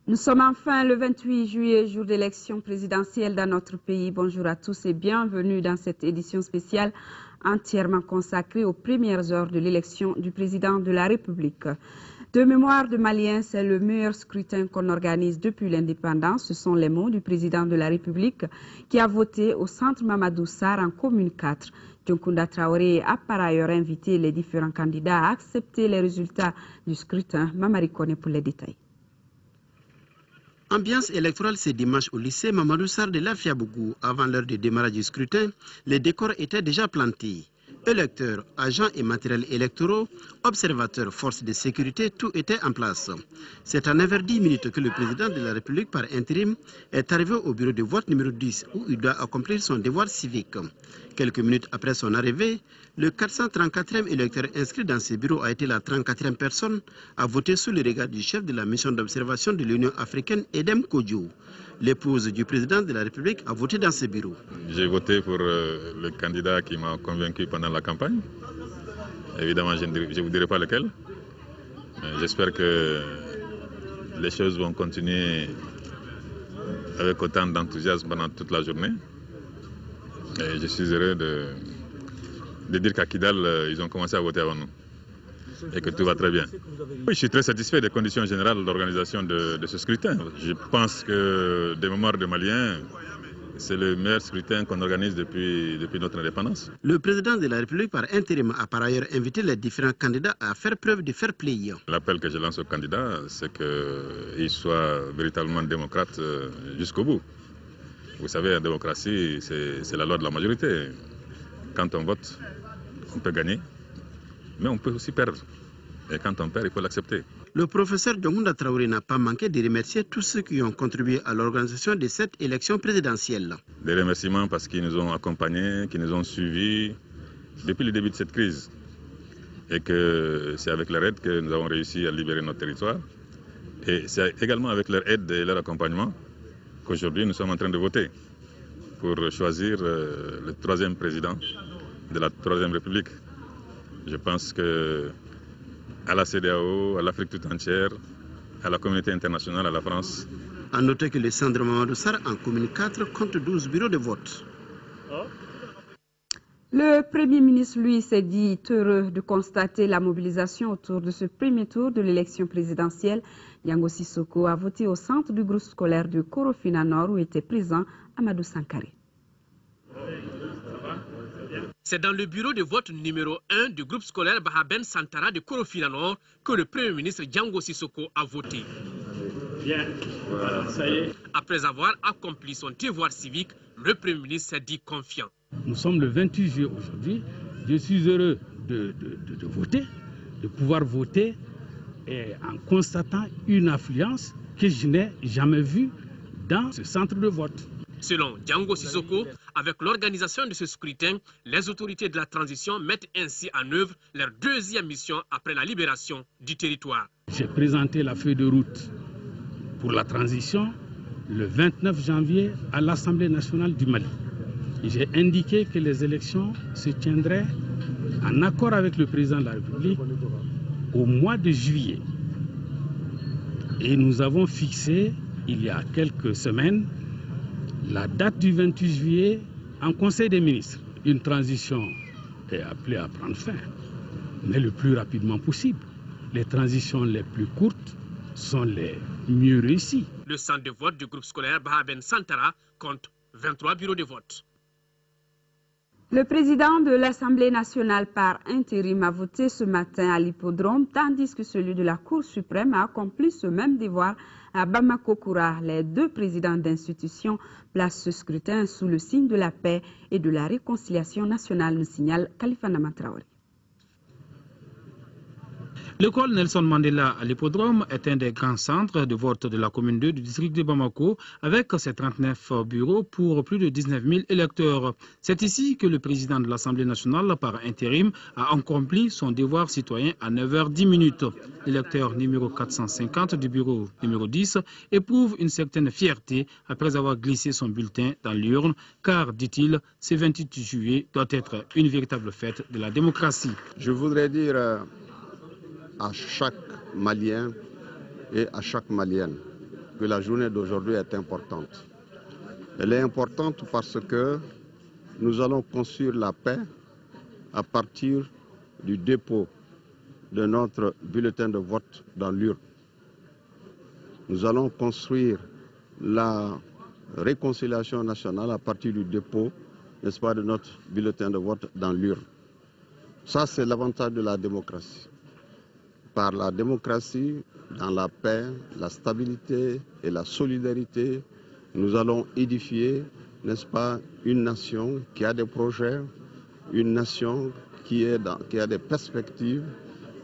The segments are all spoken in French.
Nous sommes enfin le 28 juillet, jour d'élection présidentielle dans notre pays. Bonjour à tous et bienvenue dans cette édition spéciale entièrement consacrée aux premières heures de l'élection du président de la République. De mémoire de Maliens, c'est le meilleur scrutin qu'on organise depuis l'indépendance. Ce sont les mots du président de la République qui a voté au centre Mamadou Sarr en commune 4. Dioncounda Traoré a par ailleurs invité les différents candidats à accepter les résultats du scrutin. Mamari Kone pour les détails. Ambiance électorale ce dimanche au lycée Mamadou Sarr de Lafiabougou. Avant l'heure de démarrage du scrutin, les décors étaient déjà plantés. Électeurs, agents et matériels électoraux, observateurs, forces de sécurité, tout était en place. C'est à 9h10 que le président de la République par intérim est arrivé au bureau de vote numéro 10 où il doit accomplir son devoir civique. Quelques minutes après son arrivée, le 434e électeur inscrit dans ce bureau a été la 34e personne à voter sous le regard du chef de la mission d'observation de l'Union africaine, Edem Kodjo. L'épouse du président de la République a voté dans ce bureau. J'ai voté pour le candidat qui m'a convaincu pendant la campagne. Évidemment, je ne vous dirai pas lequel. J'espère que les choses vont continuer avec autant d'enthousiasme pendant toute la journée. Et je suis heureux de dire qu'à Kidal, ils ont commencé à voter avant nous. Et que tout va très bien. Oui, je suis très satisfait des conditions générales d'organisation de ce scrutin. Je pense que des mémoires de Maliens, c'est le meilleur scrutin qu'on organise depuis notre indépendance. Le président de la République par intérim a par ailleurs invité les différents candidats à faire preuve de fair play. L'appel que je lance aux candidats, c'est qu'ils soient véritablement démocrates jusqu'au bout. Vous savez, la démocratie, c'est la loi de la majorité. Quand on vote, on peut gagner, mais on peut aussi perdre. Et quand on perd, il faut l'accepter. Le professeur Dioncounda Traoré n'a pas manqué de remercier tous ceux qui ont contribué à l'organisation de cette élection présidentielle. Des remerciements parce qu'ils nous ont accompagnés, qu'ils nous ont suivis depuis le début de cette crise. Et que c'est avec leur aide que nous avons réussi à libérer notre territoire. Et c'est également avec leur aide et leur accompagnement qu'aujourd'hui nous sommes en train de voter pour choisir le troisième président de la Troisième République. Je pense que à la CEDEAO, à l'Afrique tout entière, à la communauté internationale, à la France. A noter que le centre Mamadou Sarr en commune 4 compte 12 bureaux de vote. Le Premier ministre, lui, s'est dit heureux de constater la mobilisation autour de ce premier tour de l'élection présidentielle. Yango Sissoko a voté au centre du groupe scolaire de Korofina Nord où était présent Amadou Sankare. C'est dans le bureau de vote numéro 1 du groupe scolaire Bahaben Santara de Korofina Nord que le Premier ministre Yango Sissoko a voté. Bien, voilà, ça y est. Après avoir accompli son devoir civique, le Premier ministre s'est dit confiant. Nous sommes le 28 juillet aujourd'hui. Je suis heureux de voter, de pouvoir voter et en constatant une affluence que je n'ai jamais vue dans ce centre de vote. Selon Yango Sissoko, avec l'organisation de ce scrutin, les autorités de la transition mettent ainsi en œuvre leur deuxième mission après la libération du territoire. J'ai présenté la feuille de route pour la transition le 29 janvier à l'Assemblée nationale du Mali. J'ai indiqué que les élections se tiendraient en accord avec le président de la République au mois de juillet. Et nous avons fixé, il y a quelques semaines, la date du 28 juillet en Conseil des ministres. Une transition est appelée à prendre fin, mais le plus rapidement possible. Les transitions les plus courtes sont les mieux réussies. Le centre de vote du groupe scolaire Bahaben Santara compte 23 bureaux de vote. Le président de l'Assemblée nationale par intérim a voté ce matin à l'hippodrome, tandis que celui de la Cour suprême a accompli ce même devoir à Bamako-Koura. Les deux présidents d'institutions placent ce scrutin sous le signe de la paix et de la réconciliation nationale, nous signale Khalifa Nama Traoré. L'école Nelson Mandela à l'hippodrome est un des grands centres de vote de la commune 2 du district de Bamako avec ses 39 bureaux pour plus de 19 000 électeurs. C'est ici que le président de l'Assemblée nationale par intérim a accompli son devoir citoyen à 9h10. L'électeur numéro 450 du bureau numéro 10 éprouve une certaine fierté après avoir glissé son bulletin dans l'urne car, dit-il, ce 28 juillet doit être une véritable fête de la démocratie. Je voudrais dire à chaque Malien et à chaque Malienne que la journée d'aujourd'hui est importante. Elle est importante parce que nous allons construire la paix à partir du dépôt de notre bulletin de vote dans l'urne. Nous allons construire la réconciliation nationale à partir du dépôt, n'est-ce pas, de notre bulletin de vote dans l'urne. Ça, c'est l'avantage de la démocratie. Par la démocratie, dans la paix, la stabilité et la solidarité, nous allons édifier, n'est-ce pas, une nation qui a des projets, une nation qui a des perspectives,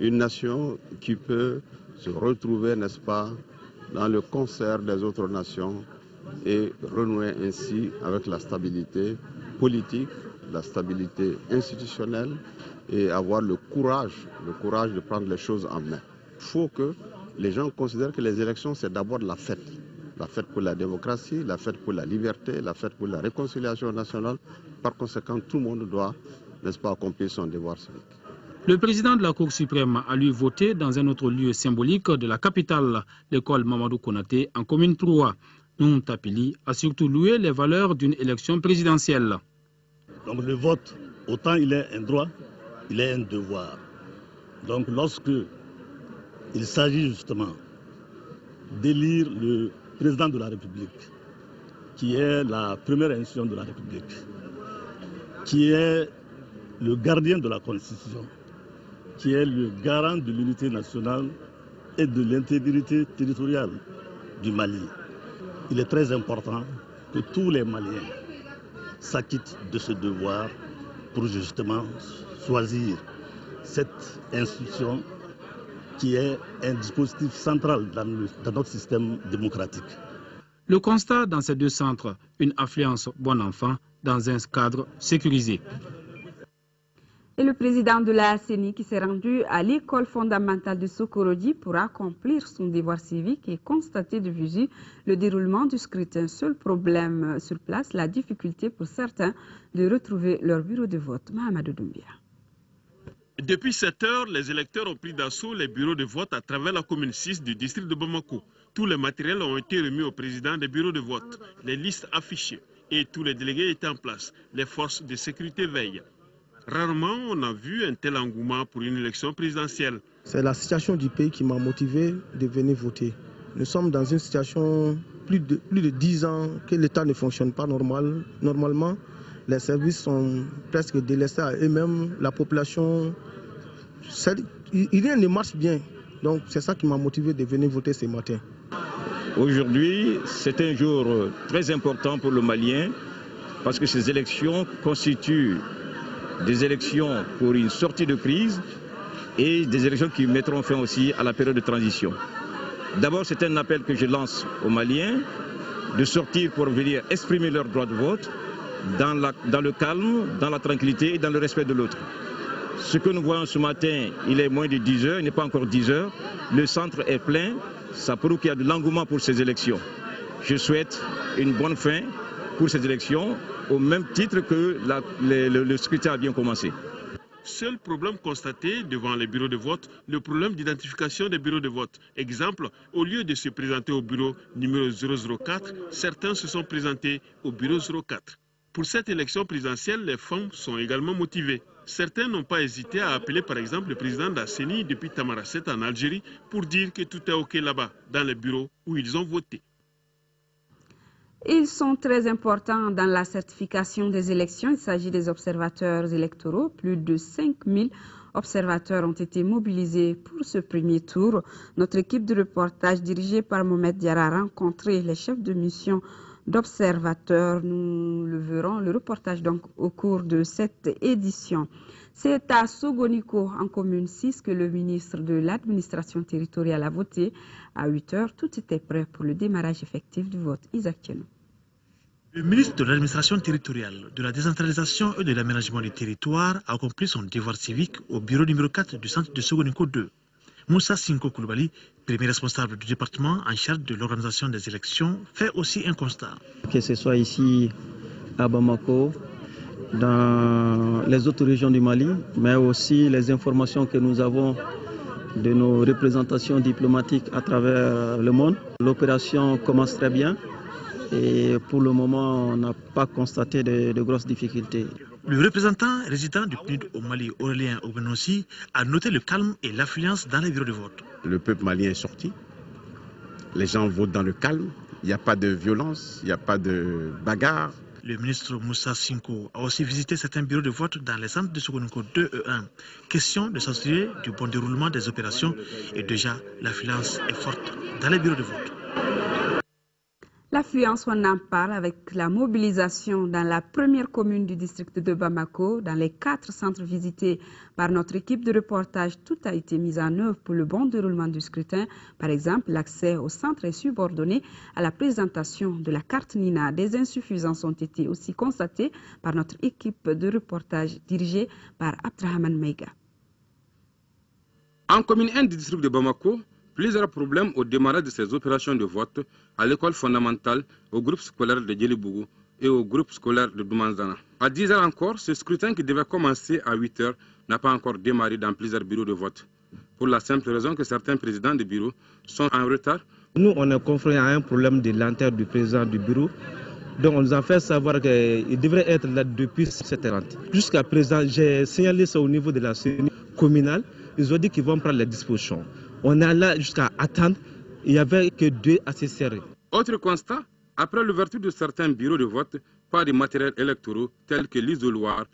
une nation qui peut se retrouver, n'est-ce pas, dans le concert des autres nations et renouer ainsi avec la stabilité politique, la stabilité institutionnelle et avoir le courage de prendre les choses en main. Il faut que les gens considèrent que les élections, c'est d'abord la fête pour la démocratie, la fête pour la liberté, la fête pour la réconciliation nationale. Par conséquent, tout le monde doit, n'est-ce pas, accomplir son devoir civique. Le président de la Cour suprême a lui voté dans un autre lieu symbolique de la capitale, l'école Mamadou Konaté, en commune 3. Noun Tapili a surtout loué les valeurs d'une élection présidentielle. Donc le vote, autant il est un droit, il est un devoir. Donc lorsque il s'agit justement d'élire le président de la République, qui est la première institution de la République, qui est le gardien de la Constitution, qui est le garant de l'unité nationale et de l'intégrité territoriale du Mali. Il est très important que tous les Maliens s'acquittent de ce devoir pour justement choisir cette institution qui est un dispositif central dans notre système démocratique. Le constat dans ces deux centres, une affluence bon enfant dans un cadre sécurisé. Et le président de la CENI qui s'est rendu à l'école fondamentale de Sokorodi pour accomplir son devoir civique et constater de visu le déroulement du scrutin. Seul problème sur place, la difficulté pour certains de retrouver leur bureau de vote. Mahamadou Doumbia. Depuis 7 heures, les électeurs ont pris d'assaut les bureaux de vote à travers la commune 6 du district de Bamako. Tous les matériels ont été remis au président des bureaux de vote, les listes affichées et tous les délégués étaient en place. Les forces de sécurité veillent. Rarement on a vu un tel engouement pour une élection présidentielle. C'est la situation du pays qui m'a motivé de venir voter. Nous sommes dans une situation plus de 10 ans que l'État ne fonctionne pas normalement. Les services sont presque délaissés à eux-mêmes. La population, rien ne marche bien. Donc c'est ça qui m'a motivé de venir voter ce matin. Aujourd'hui, c'est un jour très important pour le Malien parce que ces élections constituent des élections pour une sortie de crise et des élections qui mettront fin aussi à la période de transition. D'abord, c'est un appel que je lance aux Maliens de sortir pour venir exprimer leur droit de vote dans le calme, dans la tranquillité et dans le respect de l'autre. Ce que nous voyons ce matin, il est moins de 10 heures, il n'est pas encore 10 heures. Le centre est plein, ça prouve qu'il y a de l'engouement pour ces élections. Je souhaite une bonne fin pour ces élections, au même titre que le scrutin a bien commencé. Seul problème constaté devant les bureaux de vote, le problème d'identification des bureaux de vote. Exemple, au lieu de se présenter au bureau numéro 004, certains se sont présentés au bureau 04. Pour cette élection présidentielle, les femmes sont également motivées. Certains n'ont pas hésité à appeler par exemple le président de la CENI depuis Tamaracet en Algérie pour dire que tout est OK là-bas, dans les bureaux où ils ont voté. Ils sont très importants dans la certification des élections. Il s'agit des observateurs électoraux. Plus de 5000 observateurs ont été mobilisés pour ce premier tour. Notre équipe de reportage dirigée par Mohamed Diarra a rencontré les chefs de mission d'observateurs. Nous le verrons, le reportage donc au cours de cette édition. C'est à Sogoniko, en commune 6, que le ministre de l'administration territoriale a voté. À 8 heures, tout était prêt pour le démarrage effectif du vote. Isaac Tchenou. Le ministre de l'administration territoriale, de la décentralisation et de l'aménagement du territoire a accompli son devoir civique au bureau numéro 4 du centre de Sogoniko 2. Moussa Sinko Koulibaly, premier responsable du département en charge de l'organisation des élections, fait aussi un constat. Que ce soit ici à Bamako, dans les autres régions du Mali, mais aussi les informations que nous avons de nos représentations diplomatiques à travers le monde. L'opération commence très bien et pour le moment, on n'a pas constaté de grosses difficultés. Le représentant résident du PNUD au Mali, Aurélien Obenossi, a noté le calme et l'affluence dans les bureaux de vote. Le peuple malien est sorti, les gens votent dans le calme, il n'y a pas de violence, il n'y a pas de bagarre. Le ministre Moussa Sinko a aussi visité certains bureaux de vote dans les centres de Sogoninko 2 et 1. Question de s'assurer du bon déroulement des opérations et déjà l'affluence est forte dans les bureaux de vote. L'affluence, on en parle avec la mobilisation dans la première commune du district de Bamako. Dans les 4 centres visités par notre équipe de reportage, tout a été mis en œuvre pour le bon déroulement du scrutin. Par exemple, l'accès au centre est subordonné à la présentation de la carte Nina. Des insuffisances ont été aussi constatées par notre équipe de reportage dirigée par Abdrahman Meiga. En commune 1 du district de Bamako, plusieurs problèmes au démarrage de ces opérations de vote à l'école fondamentale, au groupe scolaire de Djelibougou et au groupe scolaire de Doumanzana. À 10 h encore, ce scrutin qui devait commencer à 8 h n'a pas encore démarré dans plusieurs bureaux de vote. Pour la simple raison que certains présidents de bureaux sont en retard. Nous, on est confrontés à un problème de lenteur du président du bureau. Donc on nous a fait savoir qu'il devrait être là depuis 7h30. Jusqu'à présent, j'ai signalé ça au niveau de la CENI communale. Ils ont dit qu'ils vont prendre les dispositions. On est là jusqu'à attendre, il n'y avait que 2 assesseurs. Autre constat, après l'ouverture de certains bureaux de vote, pas de matériel électoraux tels que l'isoloir,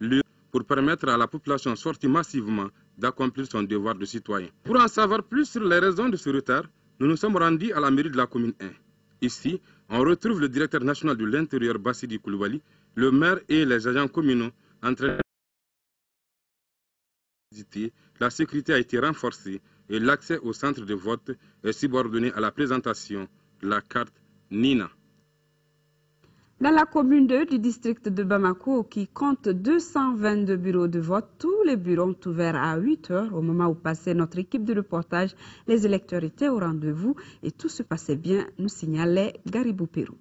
pour permettre à la population sortie massivement d'accomplir son devoir de citoyen. Pour en savoir plus sur les raisons de ce retard, nous nous sommes rendus à la mairie de la commune 1. Ici, on retrouve le directeur national de l'Intérieur, Bassidi Koulibaly, le maire et les agents communaux en train de visiter. La sécurité a été renforcée et l'accès au centre de vote est subordonné à la présentation de la carte Nina. Dans la commune 2 du district de Bamako, qui compte 222 bureaux de vote, tous les bureaux ont ouvert à 8 h. Au moment où passait notre équipe de reportage, les électeurs étaient au rendez-vous et tout se passait bien, nous signalait Garibou Pérou.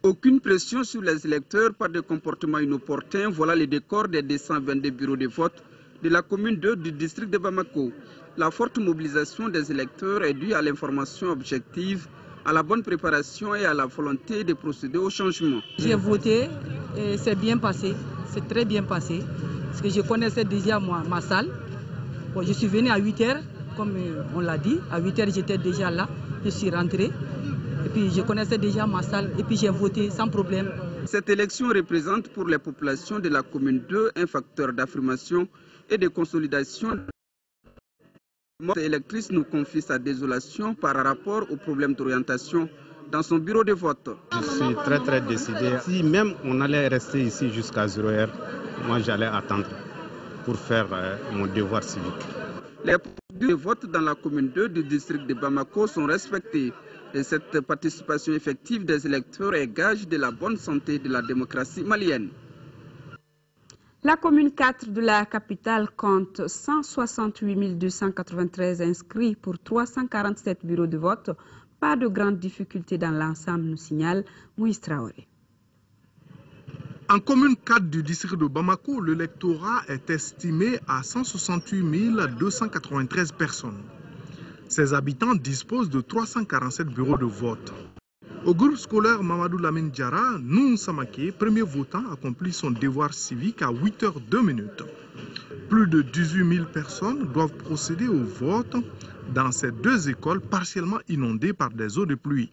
Aucune pression sur les électeurs, pas de comportement inopportun. Voilà le décor des 222 bureaux de vote de la commune 2 du district de Bamako. La forte mobilisation des électeurs est due à l'information objective, à la bonne préparation et à la volonté de procéder au changement. J'ai voté et c'est bien passé, c'est très bien passé, parce que je connaissais déjà ma salle. Bon, je suis venu à 8 h, comme on l'a dit, à 8 h j'étais déjà là, je suis rentré. Et puis je connaissais déjà ma salle et puis j'ai voté sans problème. Cette élection représente pour les populations de la commune 2 un facteur d'affirmation et de consolidation. L'électrice nous confie sa désolation par rapport aux problèmes d'orientation dans son bureau de vote. Je suis très décidé. Si même on allait rester ici jusqu'à 0 h, moi j'allais attendre pour faire mon devoir civique. Les procédures de vote dans la commune 2 du district de Bamako sont respectées. Et cette participation effective des électeurs est gage de la bonne santé de la démocratie malienne. La commune 4 de la capitale compte 168 293 inscrits pour 347 bureaux de vote. Pas de grandes difficultés dans l'ensemble, nous signale Moïse Traoré. En commune 4 du district de Bamako, l'électorat est estimé à 168 293 personnes. Ses habitants disposent de 347 bureaux de vote. Au groupe scolaire Mamadou Lamine Diarra, Noun Samake, premier votant, accomplit son devoir civique à 8 h 2 minutes. Plus de 18 000 personnes doivent procéder au vote dans ces 2 écoles partiellement inondées par des eaux de pluie.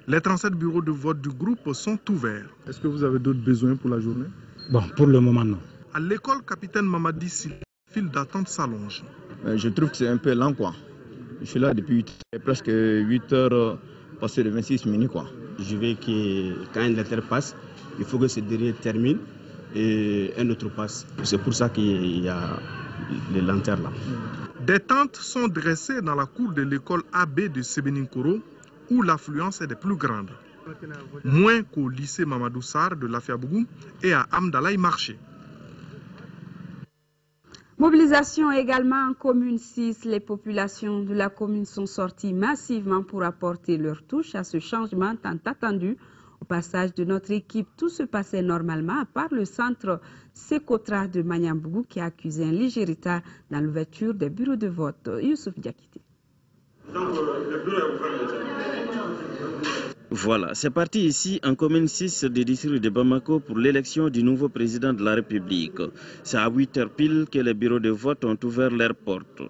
Les 37 bureaux de vote du groupe sont ouverts. Est-ce que vous avez d'autres besoins pour la journée? Bon, pour le moment, non. À l'école Capitaine Mamadi Sili, la file d'attente s'allonge. Je trouve que c'est un peu lent, quoi. Je suis là depuis presque 8 h passé de 26 minutes, quoi. Je veux que quand un lettre passe, il faut que ce dernier termine et un autre passe. C'est pour ça qu'il y a les lanternes là. Des tentes sont dressées dans la cour de l'école AB de Sebeninkoro où l'affluence est des plus grandes. Moins qu'au lycée Mamadou Sarr de Lafiabougou et à Amdalaï Marché. Mobilisation également en commune 6. Les populations de la commune sont sorties massivement pour apporter leur touche à ce changement tant attendu Au passage de notre équipe, tout se passait normalement, à part le centre Sekotra de Manyambougou qui a accusé un léger retard dans l'ouverture des bureaux de vote. Youssouf Diakité. Voilà, c'est parti ici en commune 6 du district de Bamako pour l'élection du nouveau président de la République. C'est à 8h pile que les bureaux de vote ont ouvert leurs portes.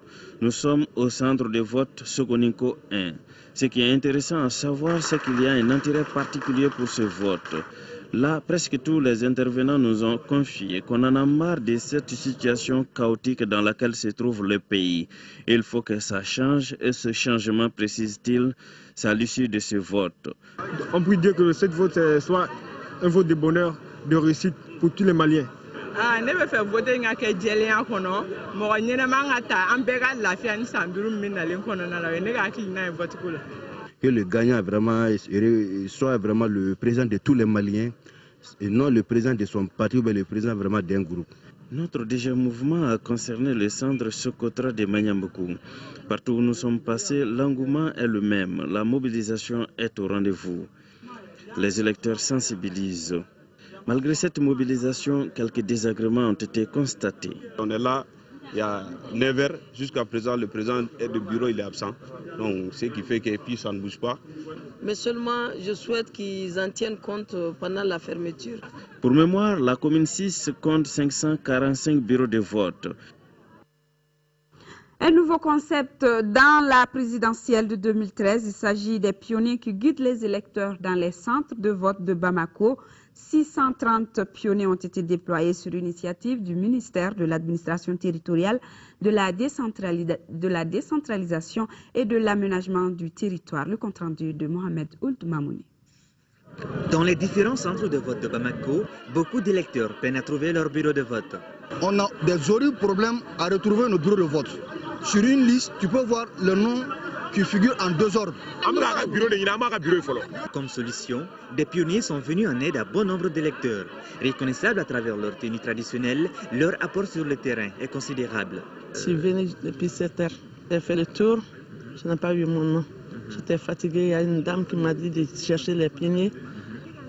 Nous sommes au centre de vote Sogoninko 1. Ce qui est intéressant à savoir, c'est qu'il y a un intérêt particulier pour ce vote. Là, presque tous les intervenants nous ont confié qu'on en a marre de cette situation chaotique dans laquelle se trouve le pays. Il faut que ça change et ce changement, précise-t-il, c'est à l'issue de ce vote. On peut dire que ce vote soit un vote de bonheur, de réussite pour tous les Maliens. Ne bɛ fɛ vote in ka kɛ jɛlenya kɔnɔ mɔgɔ ɲɛnama ka ta an bɛɛ ka lafiya ni san 5 min nalen kɔnɔna la o ye ne ka hakilina ye vote ko la. Que le gagnant vraiment soit vraiment le président de tous les Maliens et non le président de son parti mais le président vraiment d'un groupe. Notre deuxième mouvement a concerné le centre Sokotra de Manyambougou. Partout où nous sommes passés, l'engouement est le même. La mobilisation est au rendez-vous. Les électeurs sensibilisent. Malgré cette mobilisation, quelques désagréments ont été constatés. On est là, il y a 9h, jusqu'à présent le président du bureau il est absent. Donc ce qui fait que puis ça ne bouge pas. Mais seulement je souhaite qu'ils en tiennent compte pendant la fermeture. Pour mémoire, la commune 6 compte 545 bureaux de vote. Un nouveau concept dans la présidentielle de 2013. Il s'agit des pionniers qui guident les électeurs dans les centres de vote de Bamako. 630 pionniers ont été déployés sur l'initiative du ministère de l'administration territoriale, de la décentralisation et de l'aménagement du territoire. Le compte-rendu de Mohamed Ould Mamouni. Dans les différents centres de vote de Bamako, beaucoup d'électeurs peinent à trouver leur bureau de vote. On a des horribles problèmes à retrouver nos bureaux de vote. Sur une liste, tu peux voir le nom qui figure en 2 ordres. Comme solution, des pionniers sont venus en aide à bon nombre d'électeurs. Reconnaissables à travers leur tenue traditionnelle, leur apport sur le terrain est considérable. Je suis venu depuis 7 heures. J'ai fait le tour, je n'ai pas vu mon nom. J'étais fatigué, il y a une dame qui m'a dit de chercher les pionniers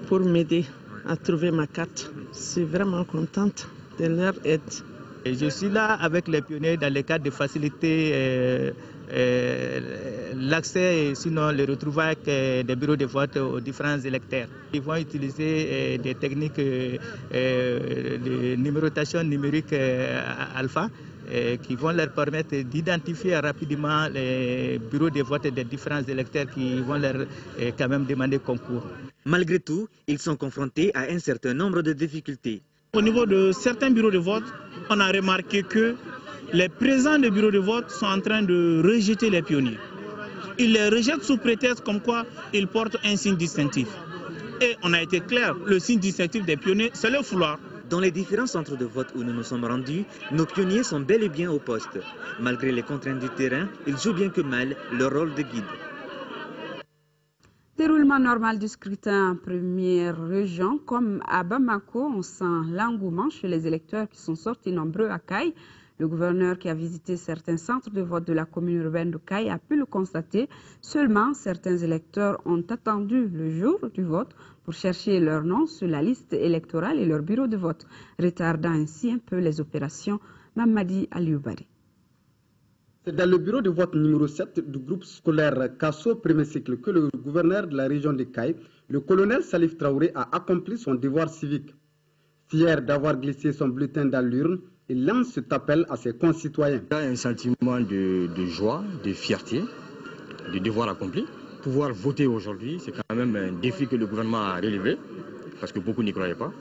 pour m'aider à trouver ma carte. Je suis vraiment contente de leur aide. Et je suis là avec les pionniers dans le cadre de faciliter l'accès et sinon le retrouvailles des bureaux de vote aux différents électeurs. Ils vont utiliser des techniques de numérotation numérique alpha qui vont leur permettre d'identifier rapidement les bureaux de vote des différents électeurs qui vont leur quand même demander concours. Malgré tout, ils sont confrontés à un certain nombre de difficultés. Au niveau de certains bureaux de vote, on a remarqué que les présents des bureaux de vote sont en train de rejeter les pionniers. Ils les rejettent sous prétexte comme quoi ils portent un signe distinctif. Et on a été clair, le signe distinctif des pionniers, c'est le foulard. Dans les différents centres de vote où nous nous sommes rendus, nos pionniers sont bel et bien au poste. Malgré les contraintes du terrain, ils jouent bien que mal leur rôle de guide. Déroulement normal du scrutin en première région, comme à Bamako, on sent l'engouement chez les électeurs qui sont sortis nombreux à Kaï. Le gouverneur qui a visité certains centres de vote de la commune urbaine de Kaï a pu le constater. Seulement, certains électeurs ont attendu le jour du vote pour chercher leur nom sur la liste électorale et leur bureau de vote, retardant ainsi un peu les opérations. Mamadi Alioubari. C'est dans le bureau de vote numéro 7 du groupe scolaire Kasso premier cycle que le gouverneur de la région de Kaï, le colonel Salif Traoré, a accompli son devoir civique. Fier d'avoir glissé son bulletin dans l'urne, il lance cet appel à ses concitoyens. Il y a un sentiment de joie, de fierté, de devoir accompli. Pouvoir voter aujourd'hui, c'est quand même un défi que le gouvernement a relevé, parce que beaucoup n'y croyaient pas.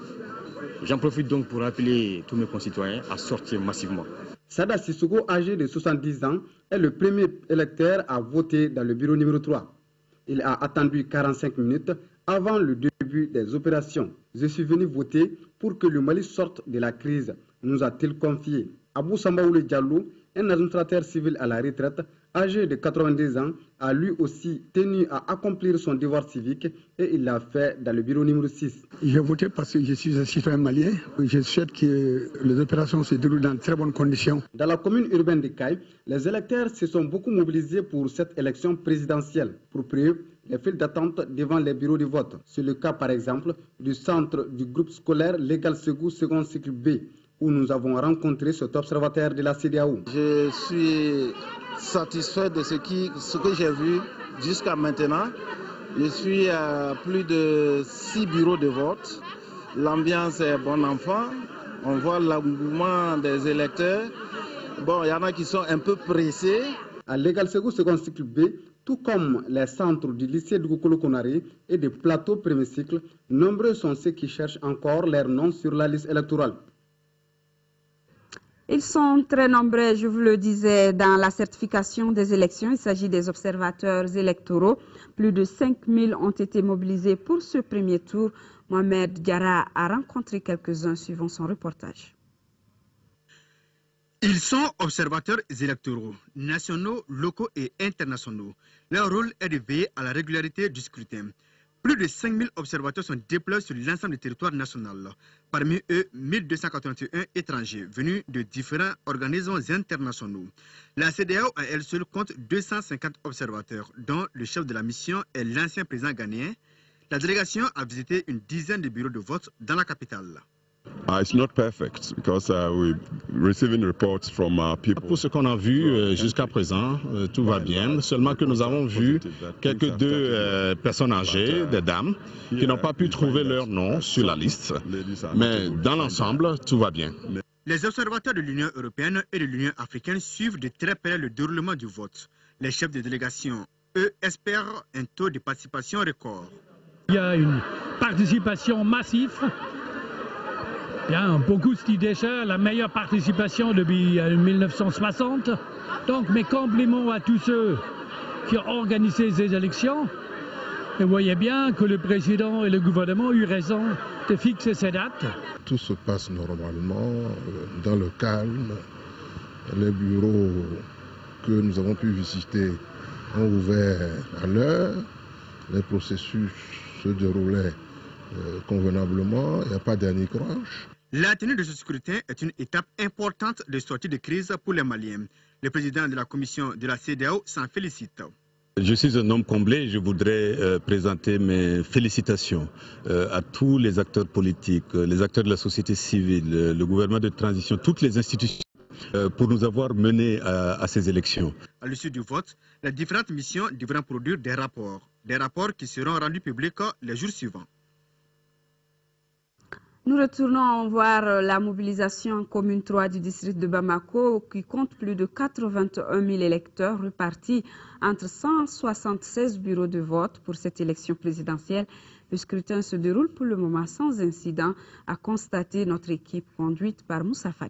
J'en profite donc pour appeler tous mes concitoyens à sortir massivement. Sada Sissoko, âgé de 70 ans, est le premier électeur à voter dans le bureau numéro 3. Il a attendu 45 minutes avant le début des opérations. Je suis venu voter pour que le Mali sorte de la crise, nous a-t-il confié. Abou Sambaoule Diallo, un administrateur civil à la retraite, âgé de 90 ans, a lui aussi tenu à accomplir son devoir civique et il l'a fait dans le bureau numéro 6. J'ai voté parce que je suis un citoyen malien. Je souhaite que les opérations se déroulent dans de très bonnes conditions. Dans la commune urbaine de Caille, les électeurs se sont beaucoup mobilisés pour cette élection présidentielle. Pour preuve, les files d'attente devant les bureaux de vote. C'est le cas par exemple du centre du groupe scolaire Légal Ségou second cycle B, où nous avons rencontré cet observateur de la CEDEAO. Je suis satisfait de ce que j'ai vu jusqu'à maintenant. Je suis à plus de 6 bureaux de vote. L'ambiance est bon enfant. On voit l'engouement des électeurs. Bon, il y en a qui sont un peu pressés. À Légal Ségou second cycle B, tout comme les centres du lycée de Gokolo-Konaré et des plateaux premier cycle, nombreux sont ceux qui cherchent encore leur nom sur la liste électorale. Ils sont très nombreux, je vous le disais, dans la certification des élections. Il s'agit des observateurs électoraux. Plus de 5000 ont été mobilisés pour ce premier tour. Mohamed Diarra a rencontré quelques-uns suivant son reportage. Ils sont observateurs électoraux, nationaux, locaux et internationaux. Leur rôle est de veiller à la régularité du scrutin. Plus de 5000 observateurs sont déployés sur l'ensemble du territoire national. Parmi eux, 1281 étrangers venus de différents organismes internationaux. La CEDEAO à elle seule compte 250 observateurs, dont le chef de la mission est l'ancien président ghanéen. La délégation a visité une dizaine de bureaux de vote dans la capitale. It's not perfect because we're receiving reports from people. Pour ce qu'on a vu jusqu'à présent, tout va bien. Seulement que nous avons vu quelques deux personnes âgées, des dames, qui n'ont pas pu trouver leur nom sur la liste. Mais dans l'ensemble, tout va bien. Les observateurs de l'Union européenne et de l'Union africaine suivent de très près le déroulement du vote. Les chefs de délégation, eux, espèrent un taux de participation record. Il y a une participation massive. Il y a beaucoup dit déjà la meilleure participation depuis 1960. Donc mes compliments à tous ceux qui ont organisé ces élections. Et vous voyez bien que le président et le gouvernement ont eu raison de fixer ces dates. Tout se passe normalement, dans le calme. Les bureaux que nous avons pu visiter ont ouvert à l'heure. Les processus se déroulaient convenablement, il n'y a pas d'anicroche. La tenue de ce scrutin est une étape importante de sortie de crise pour les Maliens. Le président de la commission de la CEDEAO s'en félicite. Je suis un homme comblé. Je voudrais présenter mes félicitations à tous les acteurs politiques, les acteurs de la société civile, le gouvernement de transition, toutes les institutions pour nous avoir menés à ces élections. À l'issue du vote, les différentes missions devront produire des rapports qui seront rendus publics les jours suivants. Nous retournons voir la mobilisation en commune 3 du district de Bamako qui compte plus de 81 000 électeurs répartis entre 176 bureaux de vote pour cette élection présidentielle. Le scrutin se déroule pour le moment sans incident, a constaté notre équipe conduite par Moussa Fane.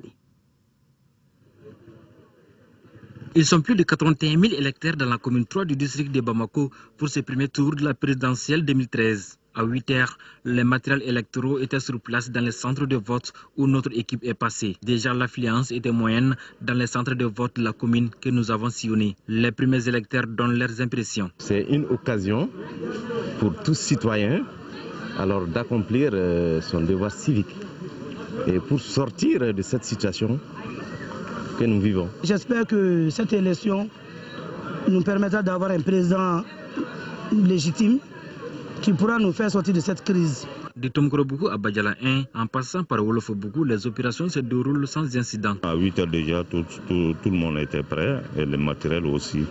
Ils sont plus de 81 000 électeurs dans la commune 3 du district de Bamako pour ce premier tour de la présidentielle 2013. À 8 heures, les matériels électoraux étaient sur place dans les centres de vote où notre équipe est passée. Déjà, l'affluence était moyenne dans les centres de vote de la commune que nous avons sillonnés. Les premiers électeurs donnent leurs impressions. C'est une occasion pour tout citoyen alors d'accomplir son devoir civique et pour sortir de cette situation que nous vivons. J'espère que cette élection nous permettra d'avoir un président légitime qui pourra nous faire sortir de cette crise. De Tomkorobougou à Badjala 1, en passant par Wolofobougou, les opérations se déroulent sans incident. À 8 heures déjà, tout le monde était prêt, et le matériel aussi.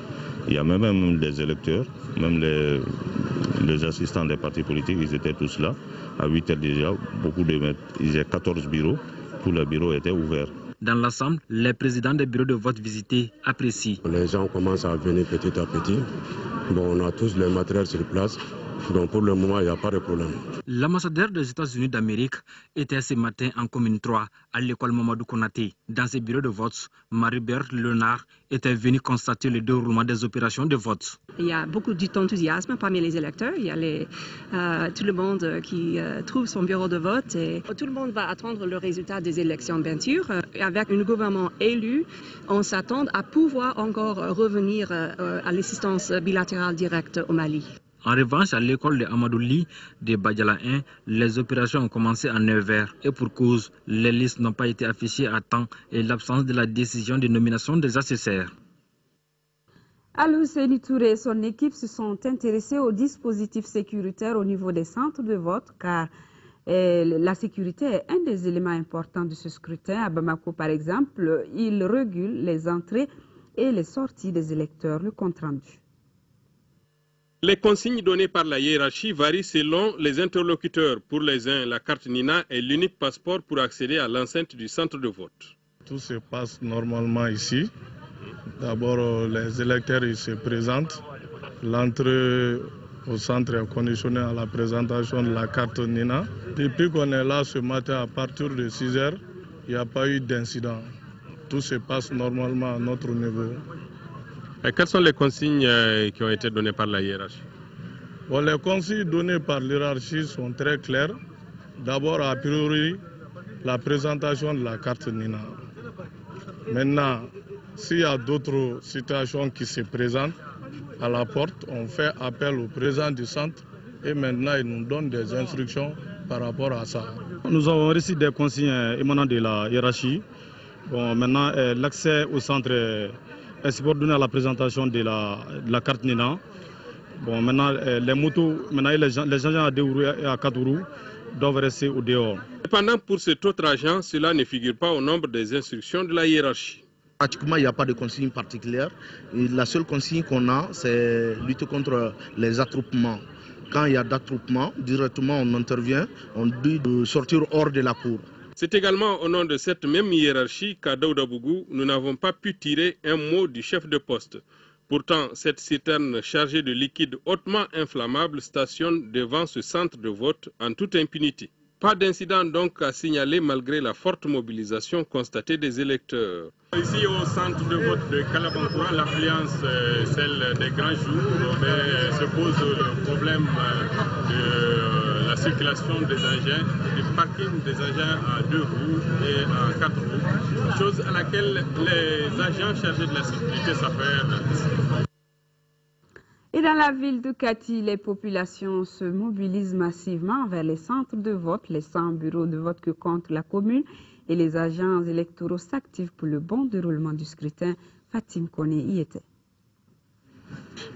Il y a même les électeurs, même les assistants des partis politiques, ils étaient tous là. À 8 heures déjà, il y a 14 bureaux, tous les bureaux étaient ouverts. Dans l'ensemble, les présidents des bureaux de vote visités apprécient. Les gens commencent à venir petit à petit. Bon, on a tous le matériel sur place. Donc pour le moment, il n'y a pas de problème. L'ambassadeur des États-Unis d'Amérique était ce matin en commune 3 à l'école Mamadou Konaté. Dans ses bureaux de vote, Marie-Berthe Léonard était venue constater le déroulement des opérations de vote. Il y a beaucoup d'enthousiasme parmi les électeurs. Il y a tout le monde qui trouve son bureau de vote. Et tout le monde va attendre le résultat des élections, bien sûr. Avec un gouvernement élu, on s'attend à pouvoir encore revenir à l'assistance bilatérale directe au Mali. En revanche, à l'école de Amadouli de Badjala 1, les opérations ont commencé à 9h et pour cause, les listes n'ont pas été affichées à temps et l'absence de la décision de nomination des assesseurs. Alou Seni Touré et son équipe se sont intéressés aux dispositifs sécuritaires au niveau des centres de vote car la sécurité est un des éléments importants de ce scrutin. À Bamako, par exemple, il régule les entrées et les sorties des électeurs. Le compte rendu. Les consignes données par la hiérarchie varient selon les interlocuteurs. Pour les uns, la carte Nina est l'unique passeport pour accéder à l'enceinte du centre de vote. Tout se passe normalement ici. D'abord, les électeurs ils se présentent. L'entrée au centre est conditionnée à la présentation de la carte Nina. Depuis qu'on est là ce matin à partir de 6 h, il n'y a pas eu d'incident. Tout se passe normalement à notre niveau. Et quelles sont les consignes qui ont été données par la hiérarchie? Bon, les consignes données par l'hiérarchie sont très claires. D'abord, a priori, la présentation de la carte Nina. Maintenant, s'il y a d'autres situations qui se présentent à la porte, on fait appel au président du centre et maintenant il nous donne des instructions par rapport à ça. Nous avons reçu des consignes émanant de la hiérarchie. Bon, maintenant, l'accès au centre est subordonné à la présentation de la carte Nina. Bon, maintenant, les motos, maintenant, les agents à 2 roues et à 4 roues doivent rester au dehors. Cependant, pour cet autre agent, cela ne figure pas au nombre des instructions de la hiérarchie. Pratiquement, il n'y a pas de consigne particulière. Et la seule consigne qu'on a, c'est lutter contre les attroupements. Quand il y a d'attroupement, directement on intervient, on dit de sortir hors de la cour. C'est également au nom de cette même hiérarchie qu'à Daouda Bougou, nous n'avons pas pu tirer un mot du chef de poste. Pourtant, cette citerne chargée de liquide hautement inflammable stationne devant ce centre de vote en toute impunité. Pas d'incident donc à signaler malgré la forte mobilisation constatée des électeurs. Ici au centre de vote de Kalabankoura, l'affluence, celle des grands jours, se pose le problème de la circulation des engins, du parking des engins à 2 roues et à 4 roues, chose à laquelle les agents chargés de la sécurité s'affairent. Et dans la ville de Kati, les populations se mobilisent massivement vers les centres de vote, les 100 bureaux de vote que compte la commune et les agents électoraux s'activent pour le bon déroulement du scrutin. Fatim Kone y était.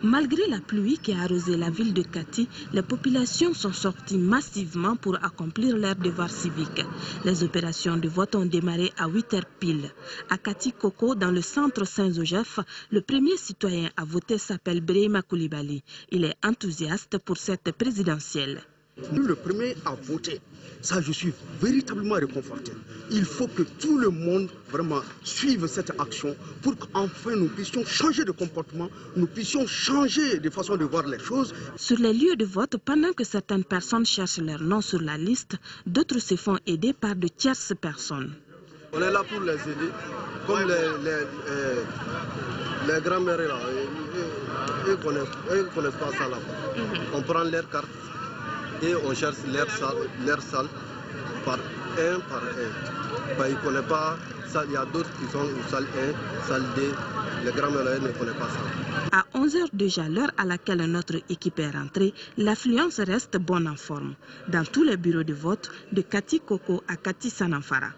Malgré la pluie qui a arrosé la ville de Kati, les populations sont sorties massivement pour accomplir leur devoir civique. Les opérations de vote ont démarré à 8 h pile. À Kati Koko, dans le centre Saint-Joseph, le premier citoyen à voter s'appelle Brehima Koulibaly. Il est enthousiaste pour cette présidentielle. Le premier à voter, ça je suis véritablement réconforté. Il faut que tout le monde vraiment suive cette action pour qu'enfin nous puissions changer de comportement, nous puissions changer de façon de voir les choses. Sur les lieux de vote, pendant que certaines personnes cherchent leur nom sur la liste, d'autres se font aider par de tierces personnes. On est là pour les aider, comme les grands-mères là, ils connaissent pas ça là. On prend leur carte et on cherche leur salle par un. Bah, ils ne connaissent pas ça. Il y a d'autres qui sont au salle 1, salle 2. Les grands-mères ne connaissent pas ça. À 11 h déjà, l'heure à laquelle notre équipe est rentrée, l'affluence reste bonne en forme. Dans tous les bureaux de vote, de Kati Koko à Kati Sanamfara.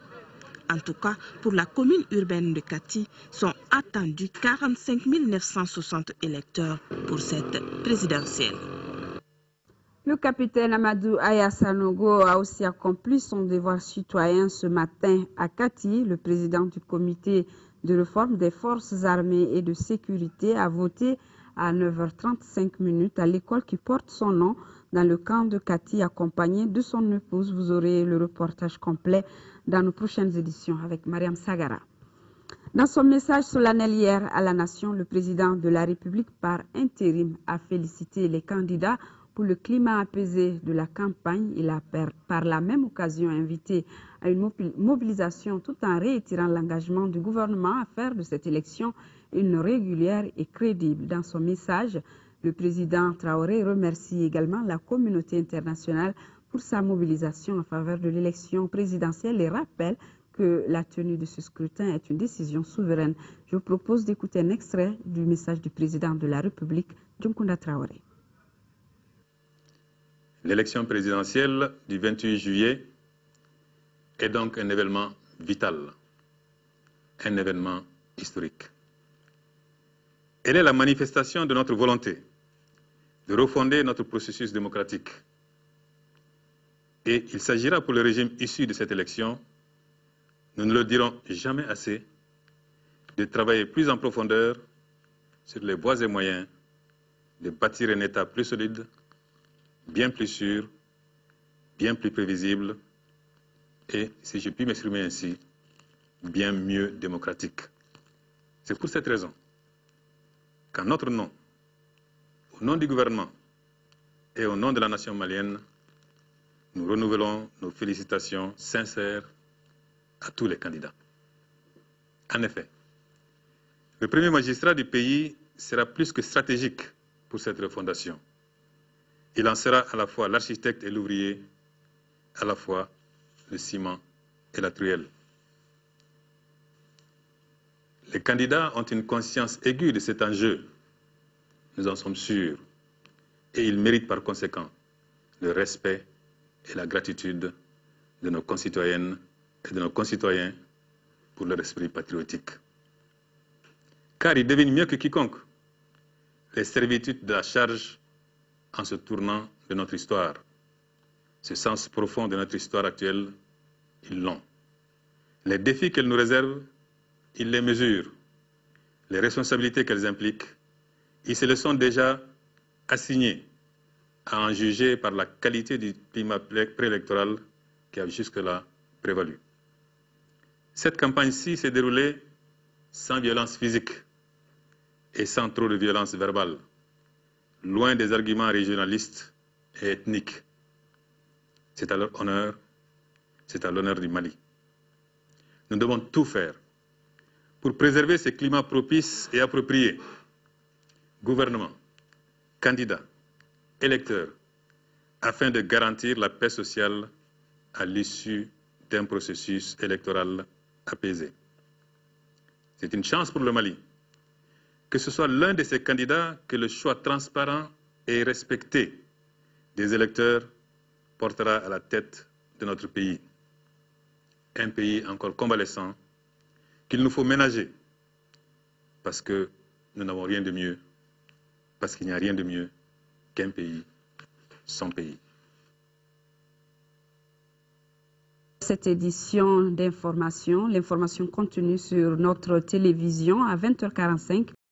En tout cas, pour la commune urbaine de Kati, sont attendus 45 960 électeurs pour cette présidentielle. Le capitaine Amadou Ayassanogo a aussi accompli son devoir citoyen ce matin à Kati. Le président du comité de réforme des forces armées et de sécurité a voté à 9 h 35 à l'école qui porte son nom dans le camp de Kati, accompagné de son épouse. Vous aurez le reportage complet dans nos prochaines éditions avec Mariam Sagara. Dans son message solennel hier à la Nation, le président de la République par intérim a félicité les candidats pour le climat apaisé de la campagne. Il a par la même occasion invité à une mobilisation tout en réitérant l'engagement du gouvernement à faire de cette élection une régulière et crédible. Dans son message, le président Traoré remercie également la communauté internationale pour sa mobilisation en faveur de l'élection présidentielle et rappelle que la tenue de ce scrutin est une décision souveraine. Je vous propose d'écouter un extrait du message du président de la République, Dionkunda Traoré. L'élection présidentielle du 28 juillet est donc un événement vital, un événement historique. Elle est la manifestation de notre volonté de refonder notre processus démocratique. Et il s'agira pour le régime issu de cette élection, nous ne le dirons jamais assez, de travailler plus en profondeur sur les voies et moyens de bâtir un État plus solide, bien plus sûr, bien plus prévisible et, si je puis m'exprimer ainsi, bien mieux démocratique. C'est pour cette raison qu'en notre nom, au nom du gouvernement et au nom de la nation malienne, nous renouvelons nos félicitations sincères à tous les candidats. En effet, le premier magistrat du pays sera plus que stratégique pour cette refondation. Il en sera à la fois l'architecte et l'ouvrier, à la fois le ciment et la truelle. Les candidats ont une conscience aiguë de cet enjeu, nous en sommes sûrs, et ils méritent par conséquent le respect et la gratitude de nos concitoyennes et de nos concitoyens pour leur esprit patriotique. Car ils devinent mieux que quiconque les servitudes de la charge en se tournant de notre histoire. Ce sens profond de notre histoire actuelle, ils l'ont. Les défis qu'elle nous réserve, ils les mesurent. Les responsabilités qu'elles impliquent, ils se les sont déjà assignés, à en juger par la qualité du climat préélectoral qui a jusque-là prévalu. Cette campagne-ci s'est déroulée sans violence physique et sans trop de violence verbale, loin des arguments régionalistes et ethniques. C'est à leur honneur, c'est à l'honneur du Mali. Nous devons tout faire pour préserver ces climats propices et appropriés. Gouvernement, candidats, électeurs, afin de garantir la paix sociale à l'issue d'un processus électoral apaisé. C'est une chance pour le Mali que ce soit l'un de ces candidats que le choix transparent et respecté des électeurs portera à la tête de notre pays. Un pays encore convalescent qu'il nous faut ménager parce que nous n'avons rien de mieux, parce qu'il n'y a rien de mieux qu'un pays, son pays. Cette édition d'information, l'information continue sur notre télévision à 20h45.